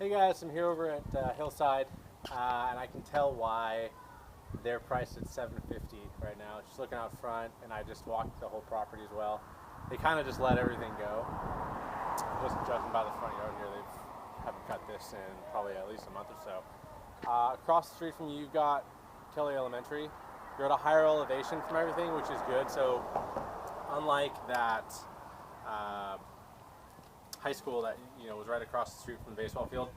Hey guys, I'm here over at Hillside, and I can tell why they're priced at $750 right now. Just looking out front, and I just walked the whole property as well. They kind of just let everything go. Just judging by the front yard here, they haven't cut this in probably at least a month or so. Across the street from you, you've got Kelly Elementary. You're at a higher elevation from everything, which is good. So unlike that high school that was right across the street from the baseball field,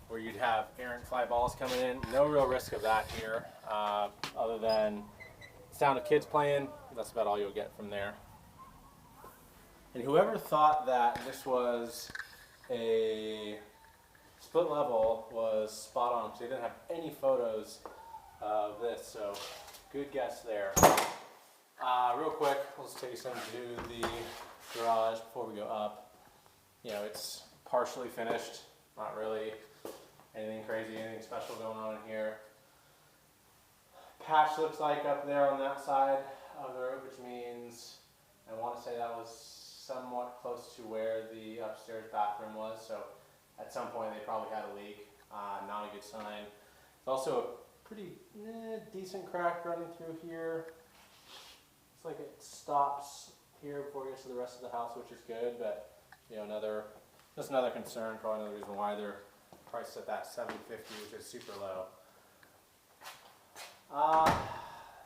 where you'd have errant fly balls coming in. No real risk of that here, other than sound of kids playing. That's about all you'll get from there. And whoever thought that this was a split level was spot on, because they didn't have any photos of this, so good guess there. Real quick, let's take you some to the garage before we go up. It's partially finished, not really anything crazy, anything special going on in here. Patch looks like up there on that side of the roof, which means I want to say that was somewhat close to where the upstairs bathroom was, so at some point they probably had a leak. Not a good sign. It's also a pretty decent crack running through here. It's like it stops here before it gets to the rest of the house, which is good, but just another concern, probably another reason why they're priced at that $750, which is super low.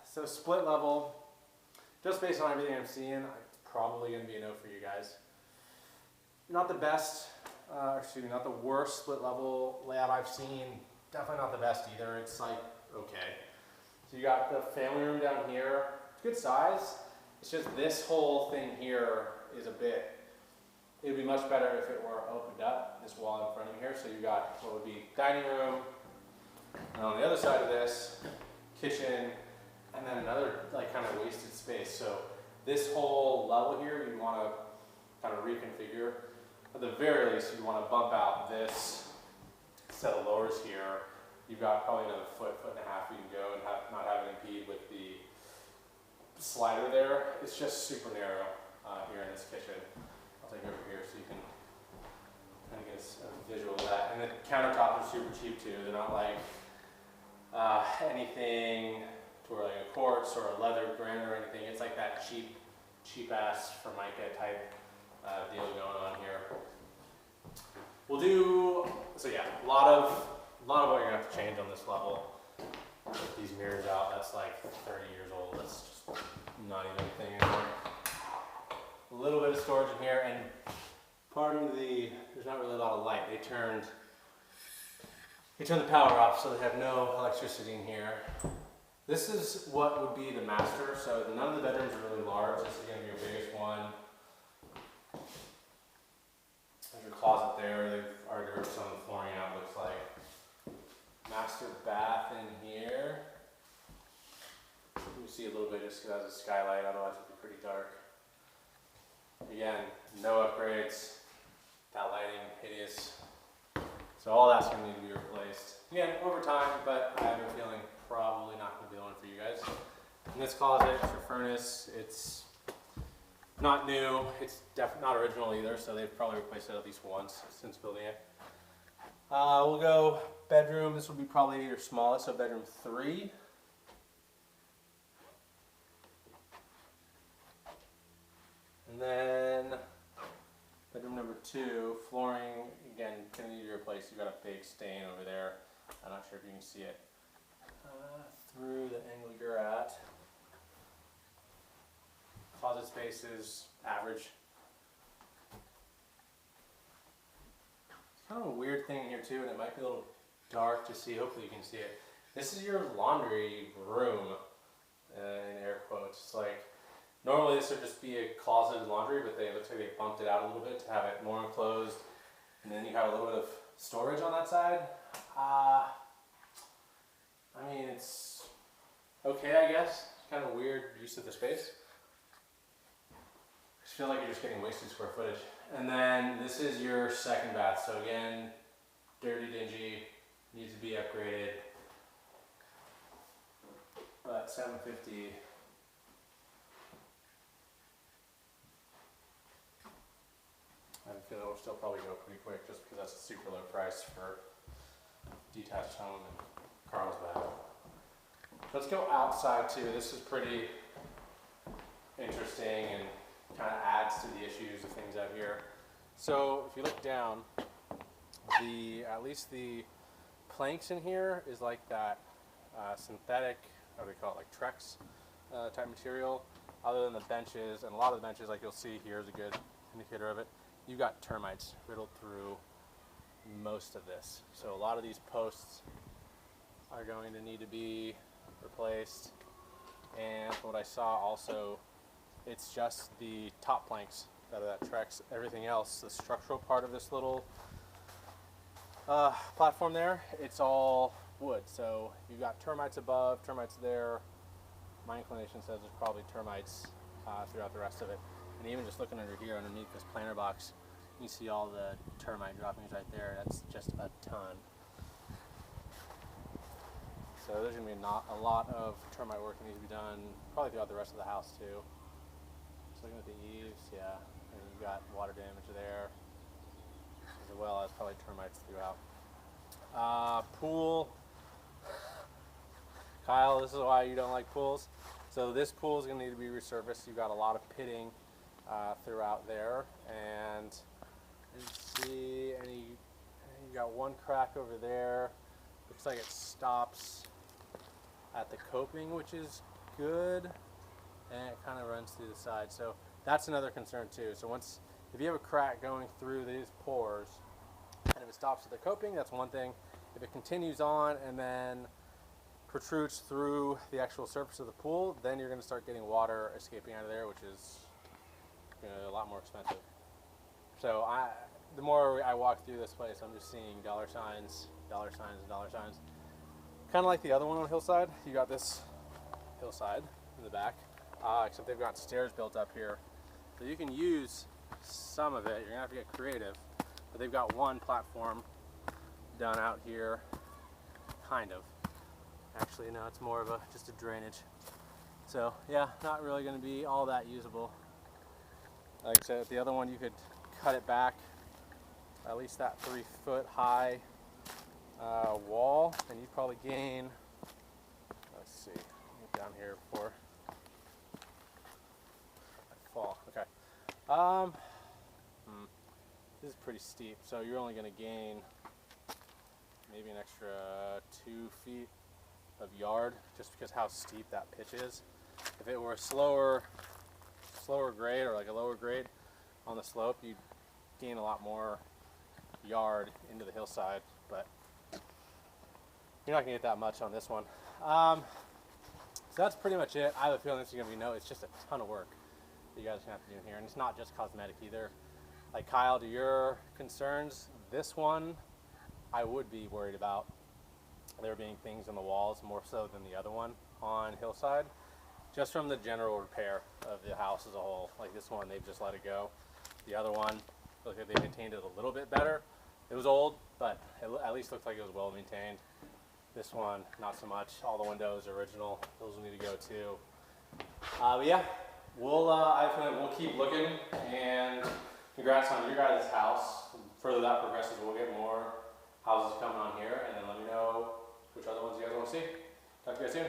So split level, just based on everything I'm seeing, it's probably going to be a no for you guys. Not the best, not the worst split level layout I've seen. Definitely not the best either. It's like, okay. So you got the family room down here. It's good size. It's just this whole thing here is it would be much better if it were opened up, this wall in front of you here. So you got what would be dining room, and on the other side of this, kitchen, and then another kind of wasted space. So this whole level here, you want to kind of reconfigure. At the very least, you want to bump out this set of lowers here. You've got probably another foot and a half you can go and not have it impede with the slider there. It's just super narrow here in this kitchen. I'll take it over here so you can kind of get a visual of that. And the countertops are super cheap too. They're not like anything to where like a quartz or a leather granite or anything. It's like that cheap ass Formica type deal going on here. We'll do, so yeah, a lot of what you're gonna have to change on this level. With these mirrors out, that's like 30 years old. That's just not even a thing anymore. A little bit of storage in here, and pardon there's not really a lot of light. They turned the power off, so they have no electricity in here. This is what would be the master, so none of the bedrooms are really large. This is going to be your biggest one. There's your closet there. They've already ripped some of the flooring out, looks like. Master bath in here. You can see a little bit just because it has a skylight, otherwise it would be pretty dark. Again, no upgrades. That lighting, hideous. So all that's going to need to be replaced. Again, over time, but I have a feeling probably not going to be the one for you guys. In this closet, it's your furnace. It's not new. It's definitely not original either, so they've probably replaced it at least once since building it. We'll go bedroom. This will be probably your smallest, so bedroom 3. And then bedroom number 2, flooring, again, gonna need to replace. You've got a big stain over there. I'm not sure if you can see it through the angle you're at. Closet space is average. It's kind of a weird thing here too, and it might be a little dark to see. Hopefully you can see it. This is your laundry room, in air quotes. It's like, normally this would just be a closeted laundry, but it looks like they bumped it out a little bit to have it more enclosed. And then you have a little bit of storage on that side. I mean, it's okay, I guess. It's kind of a weird use of the space. I just feel like you're just getting wasted square footage. And then this is your second bath. So again, dirty, dingy, needs to be upgraded. But $750. I feel it'll still probably go pretty quick just because that's a super low price for detached home in Carlsbad. Let's go outside too. This is pretty interesting and kind of adds to the issues of things out here. So if you look down, at least the planks in here is like that synthetic, what do we call it, like Trex type material. Other than the benches, and a lot of the benches, like you'll see here is a good indicator of it, you've got termites riddled through most of this. So a lot of these posts are going to need to be replaced. And from what I saw also, it's just the top planks that are that Trex. Everything else, the structural part of this little platform there, it's all wood. So you've got termites above, termites there. My inclination says there's probably termites throughout the rest of it. And even just looking under here, underneath this planter box, you see all the termite droppings right there. That's just a ton. So there's going to be a lot of termite work that needs to be done, probably throughout the rest of the house too. Just looking at the eaves, yeah, and you've got water damage there, as well as probably termites throughout. Pool. Kyle, this is why you don't like pools. So this pool is going to need to be resurfaced. You've got a lot of pitting throughout there, and let's see, you got one crack over there. Looks like it stops at the coping, which is good, and it kind of runs through the side. So that's another concern too. So if you have a crack going through these pores, and if it stops at the coping, that's one thing. If it continues on and then protrudes through the actual surface of the pool, then you're going to start getting water escaping out of there, which is a lot more expensive. So the more I walk through this place, I'm just seeing dollar signs, dollar signs, and dollar signs. Kind of like the other one on Hillside. You got this Hillside in the back, except they've got stairs built up here. So you can use some of it. You're going to have to get creative. But they've got one platform done out here, kind of. Actually, no, it's more of just a drainage. So yeah, not really going to be all that usable. Like I said, the other one you could cut it back, at least that 3-foot high wall, and you'd probably gain, let's see, get down here before I fall. Okay. This is pretty steep, so you're only going to gain maybe an extra 2 feet of yard, just because how steep that pitch is. If it were a slower grade, or like a lower grade on the slope, you'd gain a lot more yard into the hillside, but you're not gonna get that much on this one. So that's pretty much it. I have a feeling this is gonna be it's just a ton of work that you guys are gonna have to do in here, and it's not just cosmetic either. Like Kyle, to your concerns, this one I would be worried about there being things on the walls more so than the other one on Hillside, just from the general repair of the house as a whole. Like this one, they've just let it go. The other one, look like they maintained it a little bit better. It was old, but it at least looked like it was well maintained. This one, not so much. All the windows are original. Those will need to go too. But yeah, we'll keep looking, and congrats on your guys' house. The further that progresses, we'll get more houses coming on here, and then let me know which other ones you guys want to see. Talk to you guys soon.